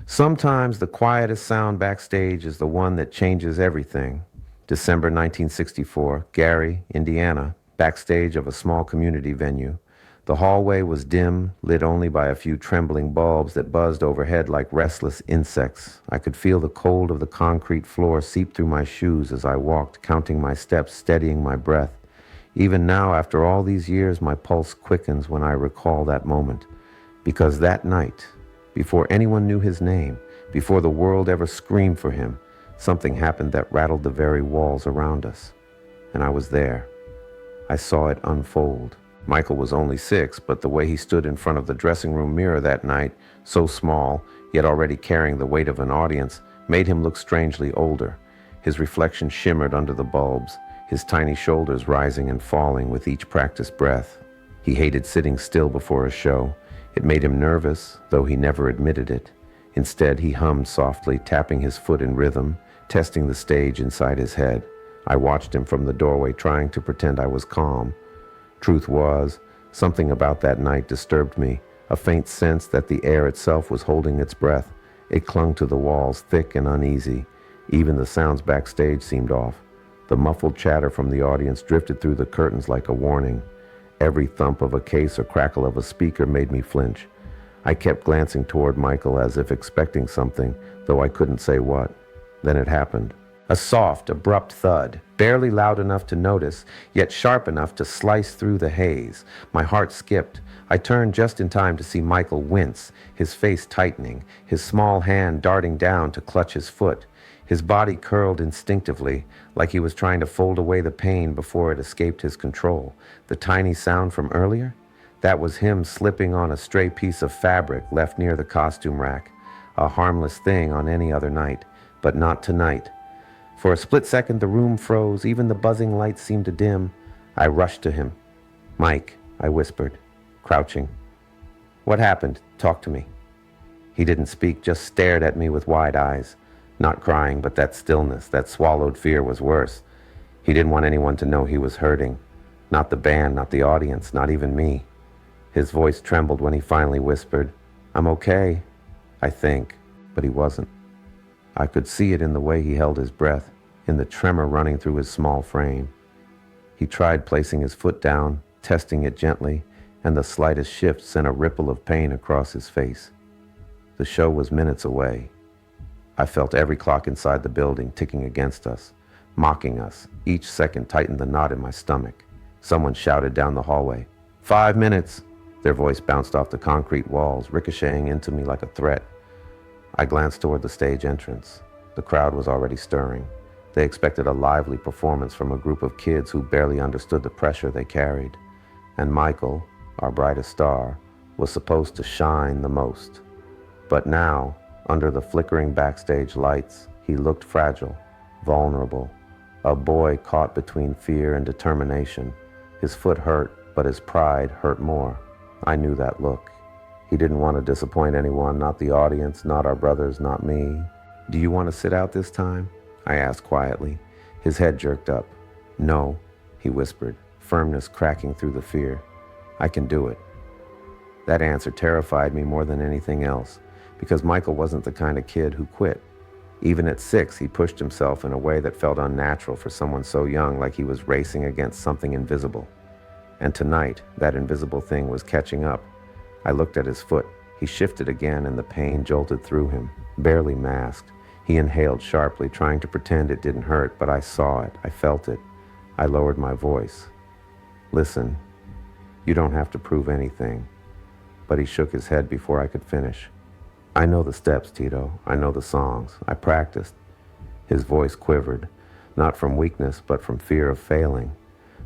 Sometimes the quietest sound backstage is the one that changes everything. December 1964, Gary, Indiana, backstage of a small community venue. The hallway was dim, lit only by a few trembling bulbs that buzzed overhead like restless insects. I could feel the cold of the concrete floor seep through my shoes as I walked, counting my steps, steadying my breath. Even now, after all these years, my pulse quickens when I recall that moment. Because that night, before anyone knew his name, before the world ever screamed for him, something happened that rattled the very walls around us. And I was there. I saw it unfold. Michael was only 6, but the way he stood in front of the dressing room mirror that night, so small, yet already carrying the weight of an audience, made him look strangely older. His reflection shimmered under the bulbs, his tiny shoulders rising and falling with each practiced breath. He hated sitting still before a show. It made him nervous, though he never admitted it. Instead, he hummed softly, tapping his foot in rhythm, testing the stage inside his head. I watched him from the doorway, trying to pretend I was calm. Truth was, something about that night disturbed me, a faint sense that the air itself was holding its breath. It clung to the walls, thick and uneasy. Even the sounds backstage seemed off. The muffled chatter from the audience drifted through the curtains like a warning. Every thump of a case or crackle of a speaker made me flinch. I kept glancing toward Michael as if expecting something, though I couldn't say what. Then it happened. A soft, abrupt thud, barely loud enough to notice, yet sharp enough to slice through the haze. My heart skipped. I turned just in time to see Michael wince, his face tightening, his small hand darting down to clutch his foot. His body curled instinctively, like he was trying to fold away the pain before it escaped his control. The tiny sound from earlier? That was him slipping on a stray piece of fabric left near the costume rack. A harmless thing on any other night, but not tonight. For a split second, the room froze. Even the buzzing lights seemed to dim. I rushed to him. "Mike," I whispered, crouching. "What happened? Talk to me." He didn't speak, just stared at me with wide eyes. Not crying, but that stillness, that swallowed fear was worse. He didn't want anyone to know he was hurting. Not the band, not the audience, not even me. His voice trembled when he finally whispered, "I'm okay, I think," but he wasn't. I could see it in the way he held his breath, in the tremor running through his small frame. He tried placing his foot down, testing it gently, and the slightest shift sent a ripple of pain across his face. The show was minutes away. I felt every clock inside the building ticking against us, mocking us. Each second tightened the knot in my stomach. Someone shouted down the hallway, "5 minutes!" Their voice bounced off the concrete walls, ricocheting into me like a threat. I glanced toward the stage entrance. The crowd was already stirring. They expected a lively performance from a group of kids who barely understood the pressure they carried. And Michael, our brightest star, was supposed to shine the most. But now, under the flickering backstage lights, he looked fragile, vulnerable, a boy caught between fear and determination. His foot hurt, but his pride hurt more. I knew that look. He didn't want to disappoint anyone, not the audience, not our brothers, not me. "Do you want to sit out this time?" I asked quietly. His head jerked up. "No," he whispered, firmness cracking through the fear. "I can do it." That answer terrified me more than anything else, because Michael wasn't the kind of kid who quit. Even at 6, he pushed himself in a way that felt unnatural for someone so young, like he was racing against something invisible. And tonight, that invisible thing was catching up. I looked at his foot. He shifted again, and the pain jolted through him, barely masked. He inhaled sharply, trying to pretend it didn't hurt, but I saw it. I felt it. I lowered my voice. "Listen, you don't have to prove anything." But he shook his head before I could finish. "I know the steps, Tito. I know the songs. I practiced." His voice quivered, not from weakness, but from fear of failing.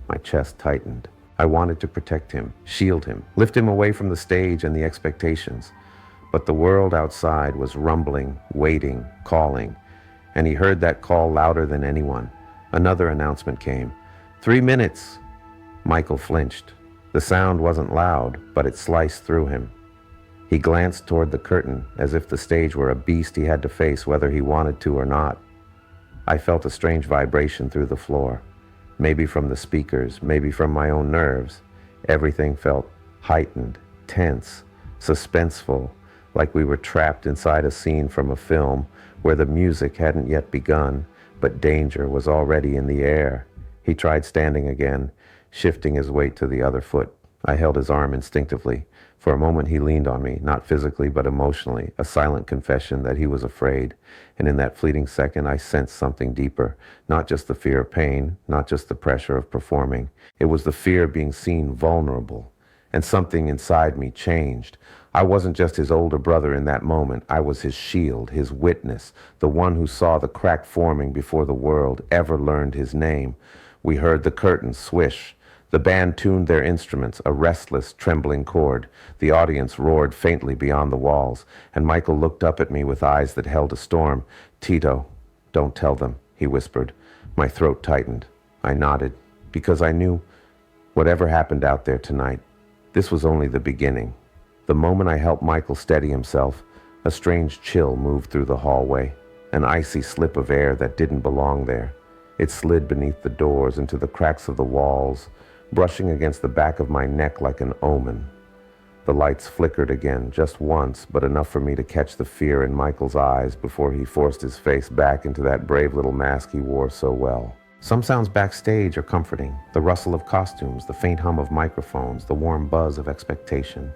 My chest tightened. I wanted to protect him, shield him, lift him away from the stage and the expectations. But the world outside was rumbling, waiting, calling, and he heard that call louder than anyone. Another announcement came. 3 minutes! Michael flinched. The sound wasn't loud, but it sliced through him. He glanced toward the curtain, as if the stage were a beast he had to face whether he wanted to or not. I felt a strange vibration through the floor. Maybe from the speakers, maybe from my own nerves. Everything felt heightened, tense, suspenseful, like we were trapped inside a scene from a film where the music hadn't yet begun, but danger was already in the air. He tried standing again, shifting his weight to the other foot. I held his arm instinctively. For a moment he leaned on me, not physically but emotionally, a silent confession that he was afraid. And in that fleeting second I sensed something deeper, not just the fear of pain, not just the pressure of performing. It was the fear of being seen vulnerable. And something inside me changed. I wasn't just his older brother in that moment. I was his shield, his witness, the one who saw the crack forming before the world ever learned his name. We heard the curtains swish. The band tuned their instruments, a restless, trembling chord. The audience roared faintly beyond the walls, and Michael looked up at me with eyes that held a storm. "Tito, don't tell them," he whispered. My throat tightened. I nodded, because I knew whatever happened out there tonight, this was only the beginning. The moment I helped Michael steady himself, a strange chill moved through the hallway, an icy slip of air that didn't belong there. It slid beneath the doors into the cracks of the walls, brushing against the back of my neck like an omen. The lights flickered again, just once, but enough for me to catch the fear in Michael's eyes before he forced his face back into that brave little mask he wore so well. Some sounds backstage are comforting. The rustle of costumes, the faint hum of microphones, the warm buzz of expectation.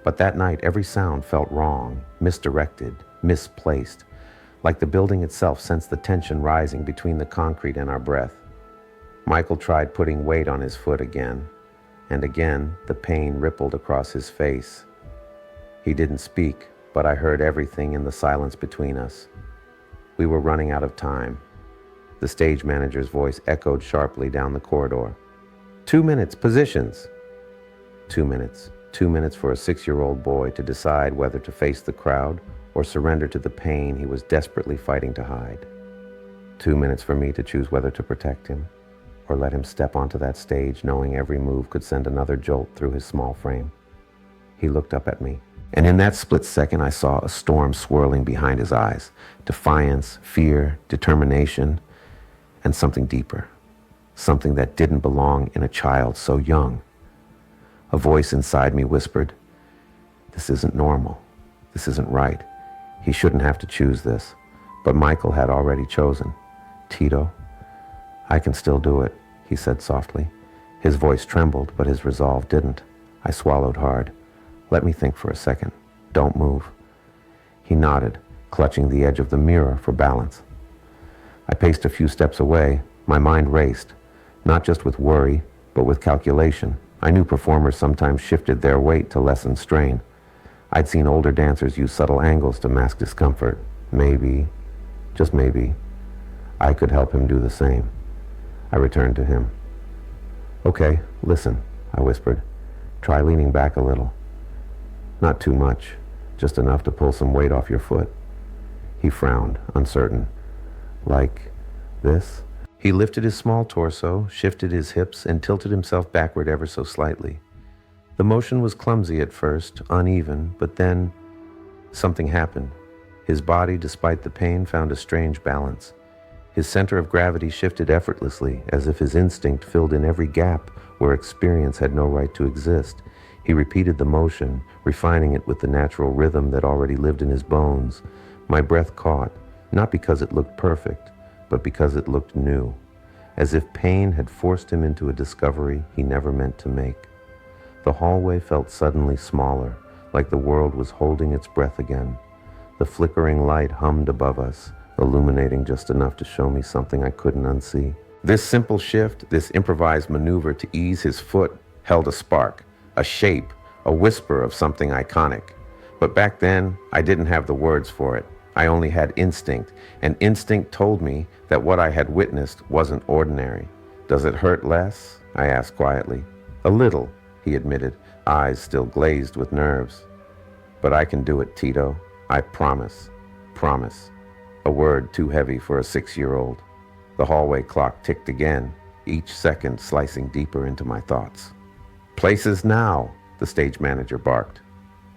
But that night, every sound felt wrong, misdirected, misplaced, like the building itself sensed the tension rising between the concrete and our breath. Michael tried putting weight on his foot again, and again the pain rippled across his face. He didn't speak, but I heard everything in the silence between us. We were running out of time. The stage manager's voice echoed sharply down the corridor. 2 minutes, positions. 2 minutes. 2 minutes for a 6-year-old boy to decide whether to face the crowd or surrender to the pain he was desperately fighting to hide. 2 minutes for me to choose whether to protect him or let him step onto that stage knowing every move could send another jolt through his small frame. He looked up at me, and in that split second I saw a storm swirling behind his eyes. Defiance, fear, determination, and something deeper. Something that didn't belong in a child so young. A voice inside me whispered, "This isn't normal. This isn't right. He shouldn't have to choose this." But Michael had already chosen. "Tito, I can still do it," he said softly. His voice trembled, but his resolve didn't. I swallowed hard. "Let me think for a second. Don't move." He nodded, clutching the edge of the mirror for balance. I paced a few steps away. My mind raced, not just with worry, but with calculation. I knew performers sometimes shifted their weight to lessen strain. I'd seen older dancers use subtle angles to mask discomfort. Maybe, just maybe, I could help him do the same. I returned to him. "Okay, listen," I whispered. "Try leaning back a little. Not too much, just enough to pull some weight off your foot." He frowned, uncertain. "Like this?" He lifted his small torso, shifted his hips, and tilted himself backward ever so slightly. The motion was clumsy at first, uneven, but then something happened. His body, despite the pain, found a strange balance. His center of gravity shifted effortlessly, as if his instinct filled in every gap where experience had no right to exist. He repeated the motion, refining it with the natural rhythm that already lived in his bones. My breath caught, not because it looked perfect, but because it looked new, as if pain had forced him into a discovery he never meant to make. The hallway felt suddenly smaller, like the world was holding its breath again. The flickering light hummed above us, illuminating just enough to show me something I couldn't unsee. This simple shift, this improvised maneuver to ease his foot, held a spark, a shape, a whisper of something iconic. But back then, I didn't have the words for it. I only had instinct, and instinct told me that what I had witnessed wasn't ordinary. "Does it hurt less?" I asked quietly. "A little," he admitted, eyes still glazed with nerves. "But I can do it, Tito. I promise. Promise." A word too heavy for a 6-year-old. The hallway clock ticked again, each second slicing deeper into my thoughts. "Places now," the stage manager barked.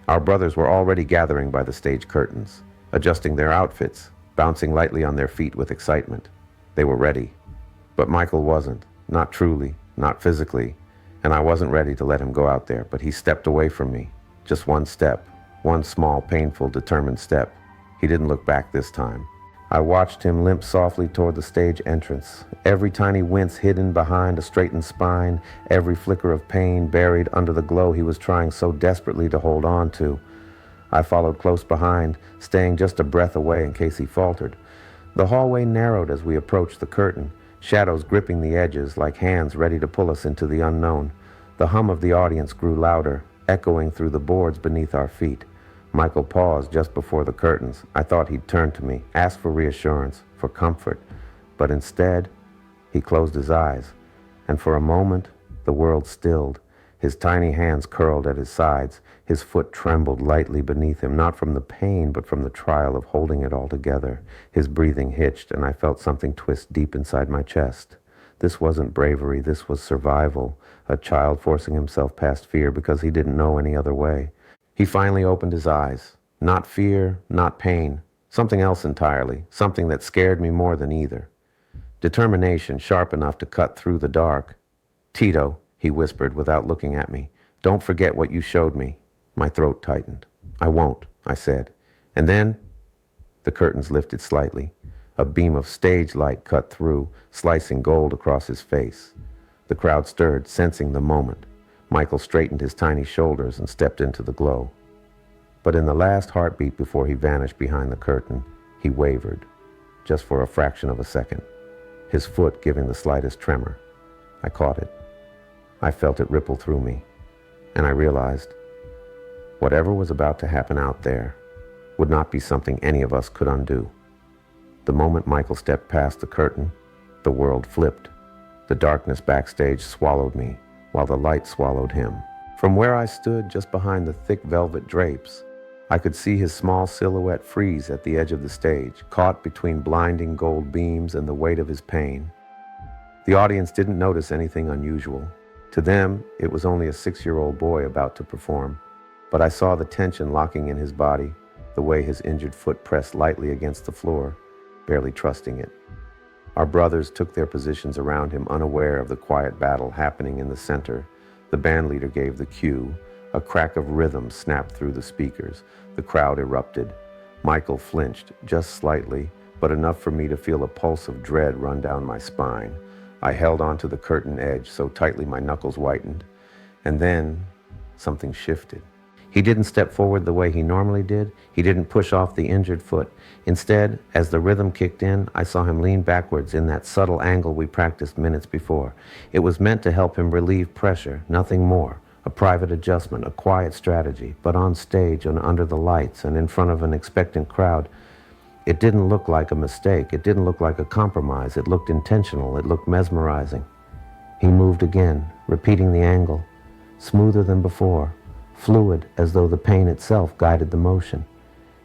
Our brothers were already gathering by the stage curtains, adjusting their outfits, bouncing lightly on their feet with excitement. They were ready. But Michael wasn't, not truly, not physically, and I wasn't ready to let him go out there, but he stepped away from me. Just one step, One small, painful, determined step. He didn't look back this time. I watched him limp softly toward the stage entrance, every tiny wince hidden behind a straightened spine, every flicker of pain buried under the glow he was trying so desperately to hold on to. I followed close behind, staying just a breath away in case he faltered. The hallway narrowed as we approached the curtain, shadows gripping the edges like hands ready to pull us into the unknown. The hum of the audience grew louder, echoing through the boards beneath our feet. Michael paused just before the curtains. I thought he'd turn to me, ask for reassurance, for comfort. But instead, he closed his eyes. And for a moment, the world stilled. His tiny hands curled at his sides. His foot trembled lightly beneath him, not from the pain, but from the trial of holding it all together. His breathing hitched, and I felt something twist deep inside my chest. This wasn't bravery, this was survival. A child forcing himself past fear because he didn't know any other way. He finally opened his eyes. Not fear, not pain. Something else entirely. Something that scared me more than either. Determination sharp enough to cut through the dark. "Tito," he whispered without looking at me. "Don't forget what you showed me." My throat tightened. "I won't," I said. And then the curtains lifted slightly. A beam of stage light cut through, slicing gold across his face. The crowd stirred, sensing the moment. Michael straightened his tiny shoulders and stepped into the glow. But in the last heartbeat before he vanished behind the curtain, he wavered, just for a fraction of a second, his foot giving the slightest tremor. I caught it. I felt it ripple through me, and I realized whatever was about to happen out there would not be something any of us could undo. The moment Michael stepped past the curtain, the world flipped. The darkness backstage swallowed me, while the light swallowed him. From where I stood just behind the thick velvet drapes, I could see his small silhouette freeze at the edge of the stage, caught between blinding gold beams and the weight of his pain. The audience didn't notice anything unusual. To them, it was only a 6-year-old boy about to perform. But I saw the tension locking in his body, the way his injured foot pressed lightly against the floor, barely trusting it. Our brothers took their positions around him, unaware of the quiet battle happening in the center. The bandleader gave the cue. A crack of rhythm snapped through the speakers. The crowd erupted. Michael flinched, just slightly, but enough for me to feel a pulse of dread run down my spine. I held onto the curtain edge so tightly my knuckles whitened. And then something shifted. He didn't step forward the way he normally did. He didn't push off the injured foot. Instead, as the rhythm kicked in, I saw him lean backwards in that subtle angle we practiced minutes before. It was meant to help him relieve pressure, nothing more. A private adjustment, a quiet strategy. But on stage and under the lights and in front of an expectant crowd, it didn't look like a mistake. It didn't look like a compromise. It looked intentional. It looked mesmerizing. He moved again, repeating the angle, smoother than before. Fluid, as though the pain itself guided the motion.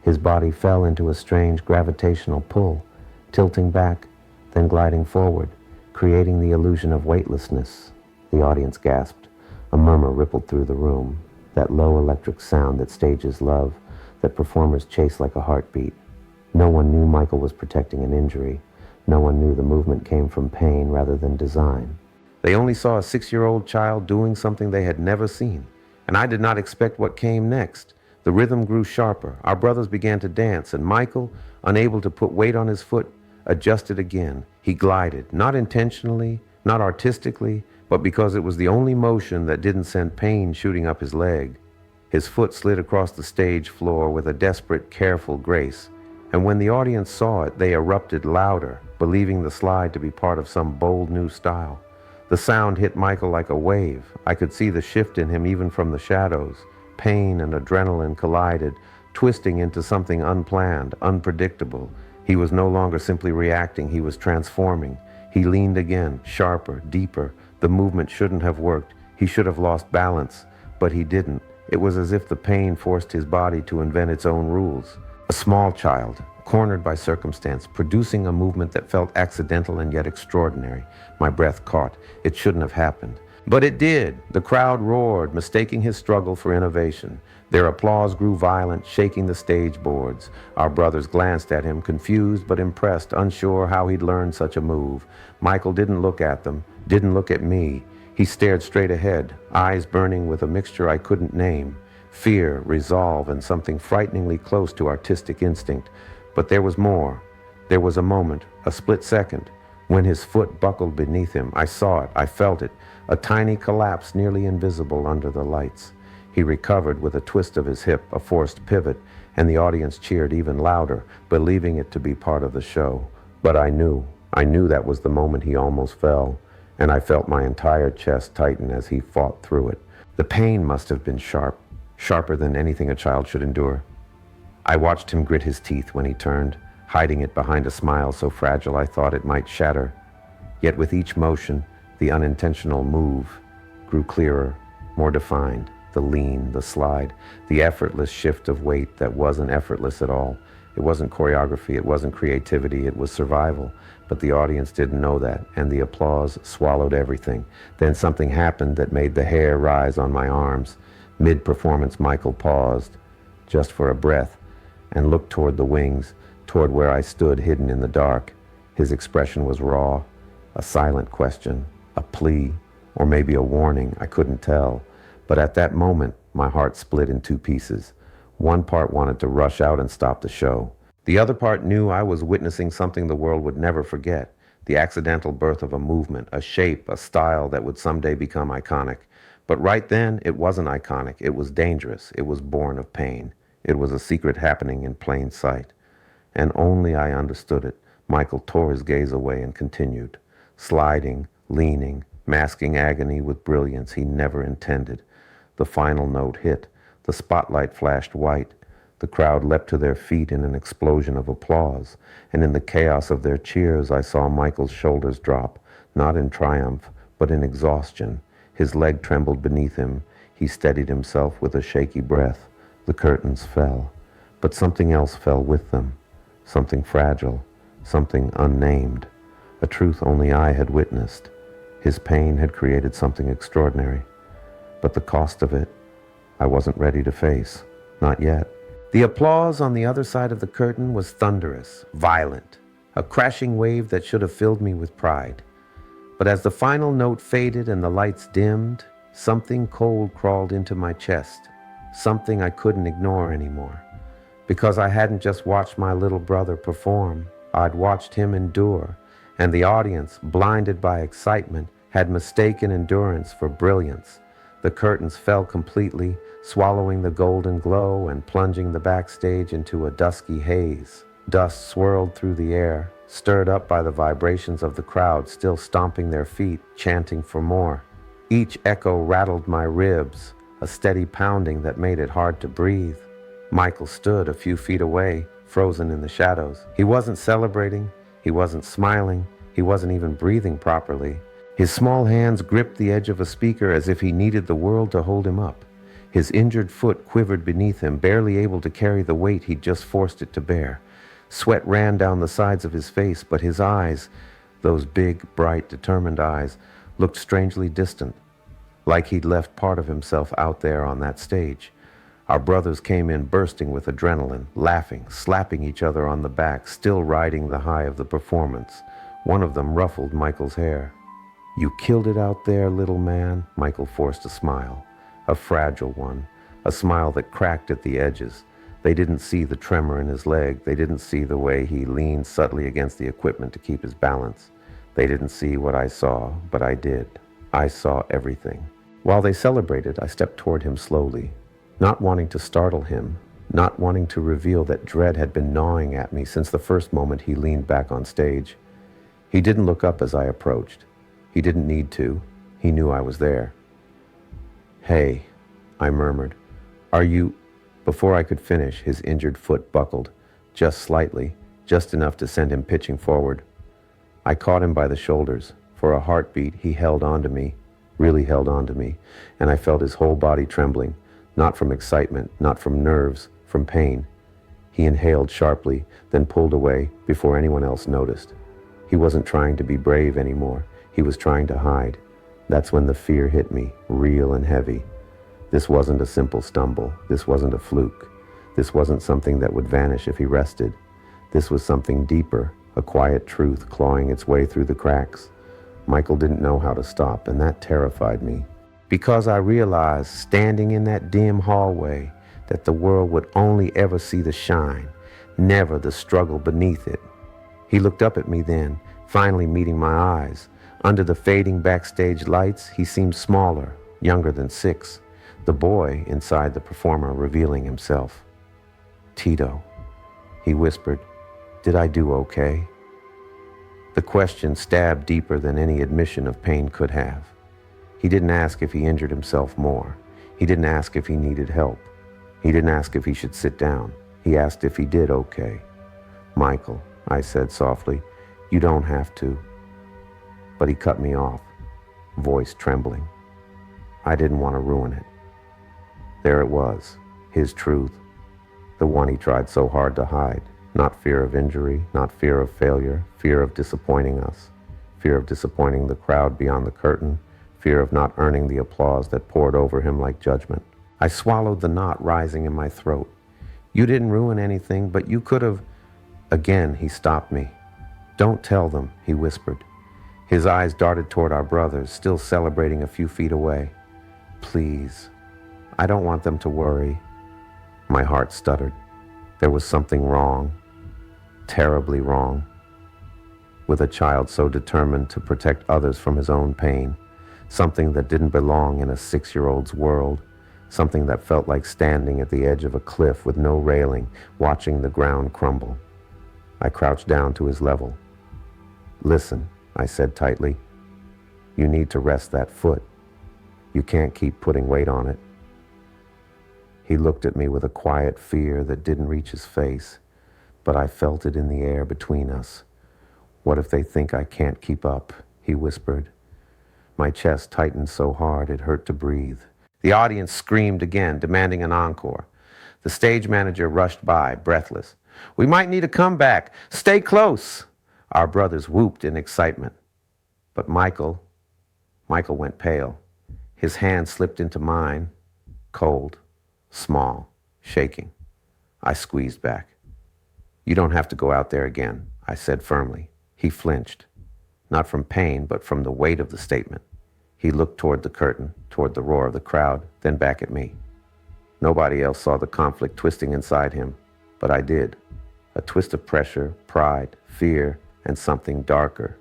His body fell into a strange gravitational pull, tilting back, then gliding forward, creating the illusion of weightlessness. The audience gasped. A murmur rippled through the room, that low electric sound that stages love, that performers chase like a heartbeat. No one knew Michael was protecting an injury. No one knew the movement came from pain rather than design. They only saw a 6-year-old child doing something they had never seen. And I did not expect what came next. The rhythm grew sharper. Our brothers began to dance, and Michael, unable to put weight on his foot, adjusted again. He glided, not intentionally, not artistically, but because it was the only motion that didn't send pain shooting up his leg. His foot slid across the stage floor with a desperate, careful grace. And when the audience saw it, they erupted louder, believing the slide to be part of some bold new style. The sound hit Michael like a wave. I could see the shift in him even from the shadows. Pain and adrenaline collided, twisting into something unplanned, unpredictable. He was no longer simply reacting, he was transforming. He leaned again, sharper, deeper. The movement shouldn't have worked. He should have lost balance, but he didn't. It was as if the pain forced his body to invent its own rules. A small child, cornered by circumstance, producing a movement that felt accidental and yet extraordinary. My breath caught. It shouldn't have happened. But it did. The crowd roared, mistaking his struggle for innovation. Their applause grew violent, shaking the stage boards. Our brothers glanced at him, confused but impressed, unsure how he'd learned such a move. Michael didn't look at them, didn't look at me. He stared straight ahead, eyes burning with a mixture I couldn't name. fear, resolve, and something frighteningly close to artistic instinct. But there was more. There was a moment, a split second, when his foot buckled beneath him. I saw it, I felt it, a tiny collapse nearly invisible under the lights. He recovered with a twist of his hip, a forced pivot, and the audience cheered even louder, believing it to be part of the show. But I knew that was the moment he almost fell, and I felt my entire chest tighten as he fought through it. The pain must have been sharp, sharper than anything a child should endure. I watched him grit his teeth when he turned, hiding it behind a smile so fragile I thought it might shatter. Yet with each motion, the unintentional move grew clearer, more defined. The lean, the slide, the effortless shift of weight that wasn't effortless at all. It wasn't choreography, it wasn't creativity, it was survival. But the audience didn't know that, and the applause swallowed everything. Then something happened that made the hair rise on my arms. Mid-performance, Michael paused, just for a breath, and looked toward the wings, toward where I stood hidden in the dark. His expression was raw, a silent question, a plea, or maybe a warning, I couldn't tell. But at that moment, my heart split in two pieces. One part wanted to rush out and stop the show. The other part knew I was witnessing something the world would never forget, the accidental birth of a movement, a shape, a style that would someday become iconic. But right then, it wasn't iconic. It was dangerous. It was born of pain. It was a secret happening in plain sight. And only I understood it. Michael tore his gaze away and continued, sliding, leaning, masking agony with brilliance he never intended. The final note hit. The spotlight flashed white. The crowd leapt to their feet in an explosion of applause, and in the chaos of their cheers I saw Michael's shoulders drop, not in triumph, but in exhaustion. His leg trembled beneath him. He steadied himself with a shaky breath. The curtains fell, but something else fell with them, something fragile, something unnamed, a truth only I had witnessed. His pain had created something extraordinary. But the cost of it, I wasn't ready to face. Not yet. The applause on the other side of the curtain was thunderous, violent, a crashing wave that should have filled me with pride. But as the final note faded and the lights dimmed, something cold crawled into my chest, something I couldn't ignore anymore. Because I hadn't just watched my little brother perform, I'd watched him endure, and the audience, blinded by excitement, had mistaken endurance for brilliance. The curtains fell completely, swallowing the golden glow and plunging the backstage into a dusky haze. Dust swirled through the air, stirred up by the vibrations of the crowd still stomping their feet, chanting for more. Each echo rattled my ribs, a steady pounding that made it hard to breathe. Michael stood a few feet away, frozen in the shadows. He wasn't celebrating, he wasn't smiling, he wasn't even breathing properly. His small hands gripped the edge of a speaker as if he needed the world to hold him up. His injured foot quivered beneath him, barely able to carry the weight he'd just forced it to bear. Sweat ran down the sides of his face, but his eyes, those big, bright, determined eyes, looked strangely distant, like he'd left part of himself out there on that stage. Our brothers came in bursting with adrenaline, laughing, slapping each other on the back, still riding the high of the performance. One of them ruffled Michael's hair. "You killed it out there, little man." Michael forced a smile, a fragile one, a smile that cracked at the edges. They didn't see the tremor in his leg. They didn't see the way he leaned subtly against the equipment to keep his balance. They didn't see what I saw, but I did. I saw everything. While they celebrated, I stepped toward him slowly, not wanting to startle him, not wanting to reveal that dread had been gnawing at me since the first moment he leaned back on stage. He didn't look up as I approached. He didn't need to. He knew I was there. "Hey," I murmured. "Are you—" Before I could finish, his injured foot buckled, just slightly, just enough to send him pitching forward. I caught him by the shoulders. For a heartbeat, he held onto me, really held onto me, and I felt his whole body trembling, not from excitement, not from nerves, from pain. He inhaled sharply, then pulled away before anyone else noticed. He wasn't trying to be brave anymore. He was trying to hide. That's when the fear hit me, real and heavy. This wasn't a simple stumble. This wasn't a fluke. This wasn't something that would vanish if he rested. This was something deeper, a quiet truth clawing its way through the cracks. Michael didn't know how to stop, and that terrified me. Because I realized, standing in that dim hallway, that the world would only ever see the shine, never the struggle beneath it. He looked up at me then, finally meeting my eyes. Under the fading backstage lights, he seemed smaller, younger than 6. The boy inside the performer revealing himself. "Tito," he whispered, "did I do okay?" The question stabbed deeper than any admission of pain could have. He didn't ask if he injured himself more. He didn't ask if he needed help. He didn't ask if he should sit down. He asked if he did okay. "Michael," I said softly, "you don't have to." But he cut me off, voice trembling. I didn't want to ruin it. There it was, his truth, the one he tried so hard to hide. Not fear of injury, not fear of failure, fear of disappointing us, fear of disappointing the crowd beyond the curtain, fear of not earning the applause that poured over him like judgment. I swallowed the knot rising in my throat. "You didn't ruin anything, but you could have..." Again, he stopped me. "Don't tell them," he whispered. His eyes darted toward our brothers, still celebrating a few feet away. "Please, I don't want them to worry." My heart stuttered. There was something wrong, terribly wrong, with a child so determined to protect others from his own pain, something that didn't belong in a 6-year-old's world, something that felt like standing at the edge of a cliff with no railing, watching the ground crumble. I crouched down to his level. "Listen," I said tightly, "you need to rest that foot. You can't keep putting weight on it." He looked at me with a quiet fear that didn't reach his face, but I felt it in the air between us. "What if they think I can't keep up?" he whispered. My chest tightened so hard it hurt to breathe. The audience screamed again, demanding an encore. The stage manager rushed by, breathless. "We might need a comeback. Stay close." Our brothers whooped in excitement. But Michael went pale. His hand slipped into mine, cold, small, shaking. I squeezed back. "You don't have to go out there again," I said firmly. He flinched, not from pain, but from the weight of the statement. He looked toward the curtain, toward the roar of the crowd, then back at me. Nobody else saw the conflict twisting inside him, but I did. A twist of pressure, pride, fear, and something darker.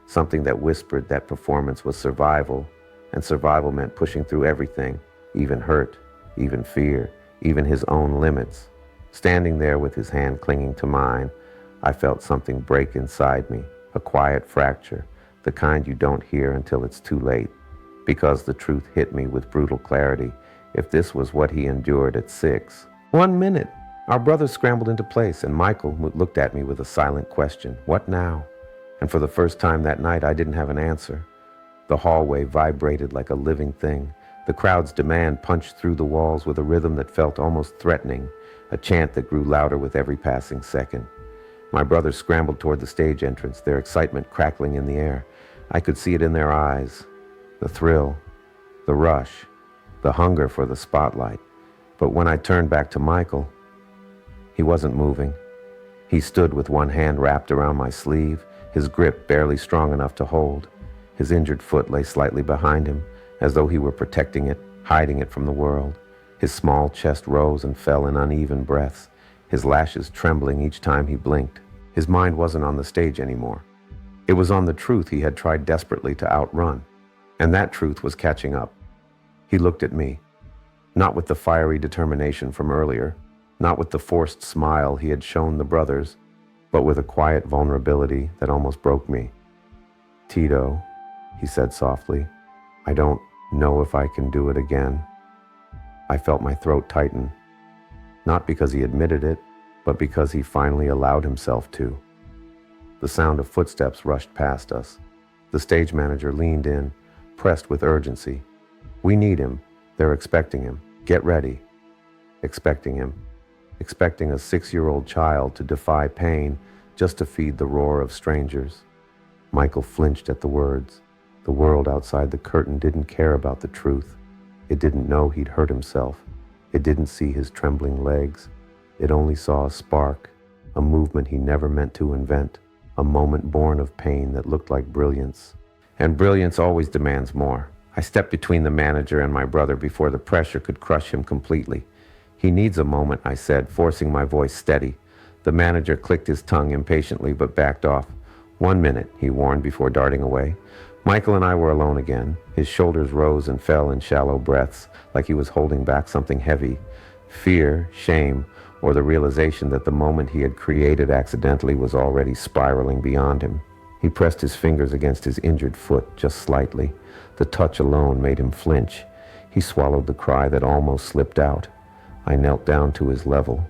Something that whispered that performance was survival, and survival meant pushing through everything, even hurt, even fear, even his own limits. Standing there with his hand clinging to mine, I felt something break inside me, a quiet fracture, the kind you don't hear until it's too late, because the truth hit me with brutal clarity. If this was what he endured at 6. 1 minute! Our brother scrambled into place, and Michael looked at me with a silent question. What now? And for the first time that night, I didn't have an answer. The hallway vibrated like a living thing. The crowd's demand punched through the walls with a rhythm that felt almost threatening, a chant that grew louder with every passing second. My brothers scrambled toward the stage entrance, their excitement crackling in the air. I could see it in their eyes, the thrill, the rush, the hunger for the spotlight. But when I turned back to Michael, he wasn't moving. He stood with one hand wrapped around my sleeve, his grip barely strong enough to hold. His injured foot lay slightly behind him, as though he were protecting it, hiding it from the world. His small chest rose and fell in uneven breaths, his lashes trembling each time he blinked. His mind wasn't on the stage anymore. It was on the truth he had tried desperately to outrun, and that truth was catching up. He looked at me, not with the fiery determination from earlier, not with the forced smile he had shown the brothers, but with a quiet vulnerability that almost broke me. "Tito," he said softly, "I don't know if I can do it again." I felt my throat tighten, not because he admitted it, but because he finally allowed himself to. The sound of footsteps rushed past us. The stage manager leaned in, pressed with urgency. "We need him. They're expecting him. Get ready." Expecting him. Expecting a 6-year-old child to defy pain just to feed the roar of strangers. Michael flinched at the words. The world outside the curtain didn't care about the truth. It didn't know he'd hurt himself. It didn't see his trembling legs. It only saw a spark, a movement he never meant to invent, a moment born of pain that looked like brilliance. And brilliance always demands more. I stepped between the manager and my brother before the pressure could crush him completely. "He needs a moment," I said, forcing my voice steady. The manager clicked his tongue impatiently but backed off. "1 minute," he warned before darting away. Michael and I were alone again. His shoulders rose and fell in shallow breaths, like he was holding back something heavy. Fear, shame, or the realization that the moment he had created accidentally was already spiraling beyond him. He pressed his fingers against his injured foot just slightly. The touch alone made him flinch. He swallowed the cry that almost slipped out. I knelt down to his level.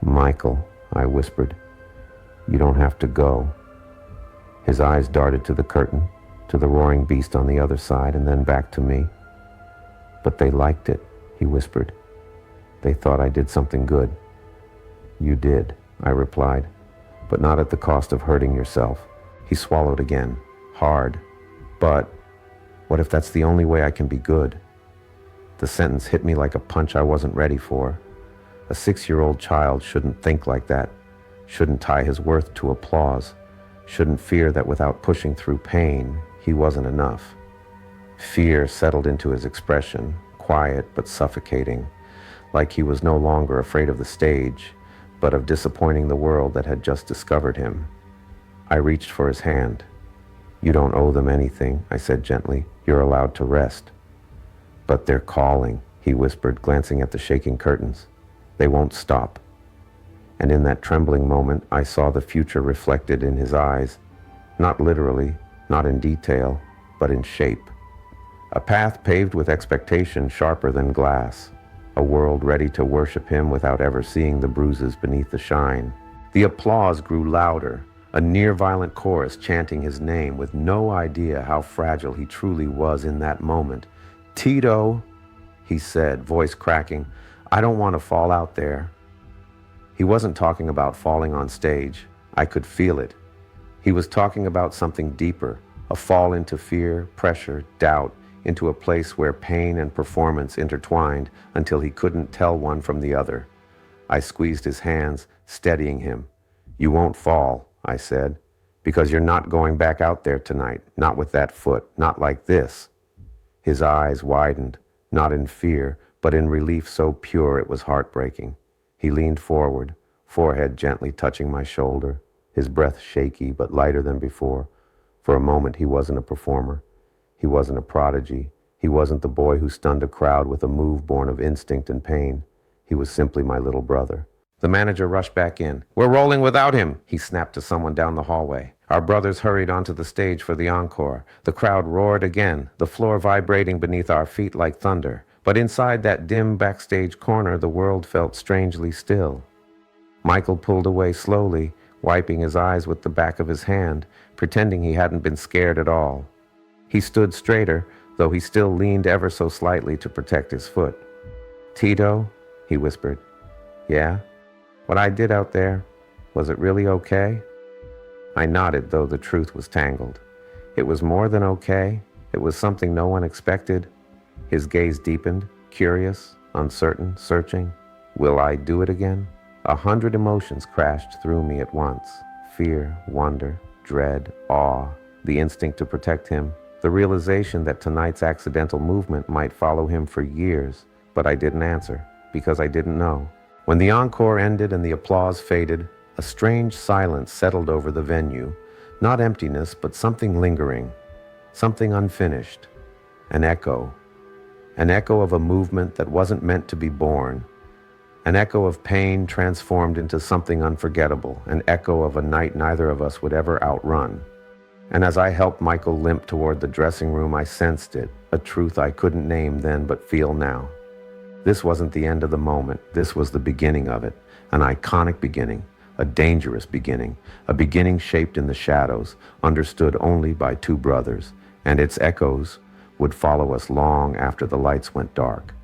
"Michael," I whispered, "you don't have to go." His eyes darted to the curtain, to the roaring beast on the other side, and then back to me. "But they liked it," he whispered. "They thought I did something good." "You did," I replied, "but not at the cost of hurting yourself." He swallowed again, hard. "But what if that's the only way I can be good?" The sentence hit me like a punch I wasn't ready for. A 6-year-old child shouldn't think like that, shouldn't tie his worth to applause, shouldn't fear that without pushing through pain, he wasn't enough. Fear settled into his expression, quiet but suffocating, like he was no longer afraid of the stage, but of disappointing the world that had just discovered him. I reached for his hand. "You don't owe them anything," I said gently. "You're allowed to rest." "But they're calling," he whispered, glancing at the shaking curtains. "They won't stop." And in that trembling moment, I saw the future reflected in his eyes, not literally, not in detail, but in shape. A path paved with expectation sharper than glass, a world ready to worship him without ever seeing the bruises beneath the shine. The applause grew louder, a near-violent chorus chanting his name with no idea how fragile he truly was in that moment. "Tito," he said, voice cracking, "I don't want to fall out there." He wasn't talking about falling on stage. I could feel it. He was talking about something deeper, a fall into fear, pressure, doubt, into a place where pain and performance intertwined until he couldn't tell one from the other. I squeezed his hands, steadying him. "You won't fall," I said, "because you're not going back out there tonight, not with that foot, not like this." His eyes widened, not in fear, but in relief so pure it was heartbreaking. He leaned forward, forehead gently touching my shoulder, his breath shaky but lighter than before. For a moment he wasn't a performer. He wasn't a prodigy. He wasn't the boy who stunned a crowd with a move born of instinct and pain. He was simply my little brother. The manager rushed back in. "We're rolling without him," he snapped to someone down the hallway. Our brothers hurried onto the stage for the encore. The crowd roared again, the floor vibrating beneath our feet like thunder. But inside that dim backstage corner, the world felt strangely still. Michael pulled away slowly, wiping his eyes with the back of his hand, pretending he hadn't been scared at all. He stood straighter, though he still leaned ever so slightly to protect his foot. "Tito," he whispered. "Yeah? What I did out there, was it really okay?" I nodded, though the truth was tangled. It was more than okay. It was something no one expected. His gaze deepened, curious, uncertain, searching. Will I do it again? 100 emotions crashed through me at once. Fear, wonder, dread, awe, the instinct to protect him, the realization that tonight's accidental movement might follow him for years. But I didn't answer, because I didn't know. When the encore ended and the applause faded, a strange silence settled over the venue. Not emptiness, but something lingering, something unfinished. An echo of a movement that wasn't meant to be born. An echo of pain transformed into something unforgettable, an echo of a night neither of us would ever outrun. And as I helped Michael limp toward the dressing room, I sensed it, a truth I couldn't name then but feel now. This wasn't the end of the moment, this was the beginning of it, an iconic beginning, a dangerous beginning, a beginning shaped in the shadows, understood only by two brothers, and its echoes would follow us long after the lights went dark.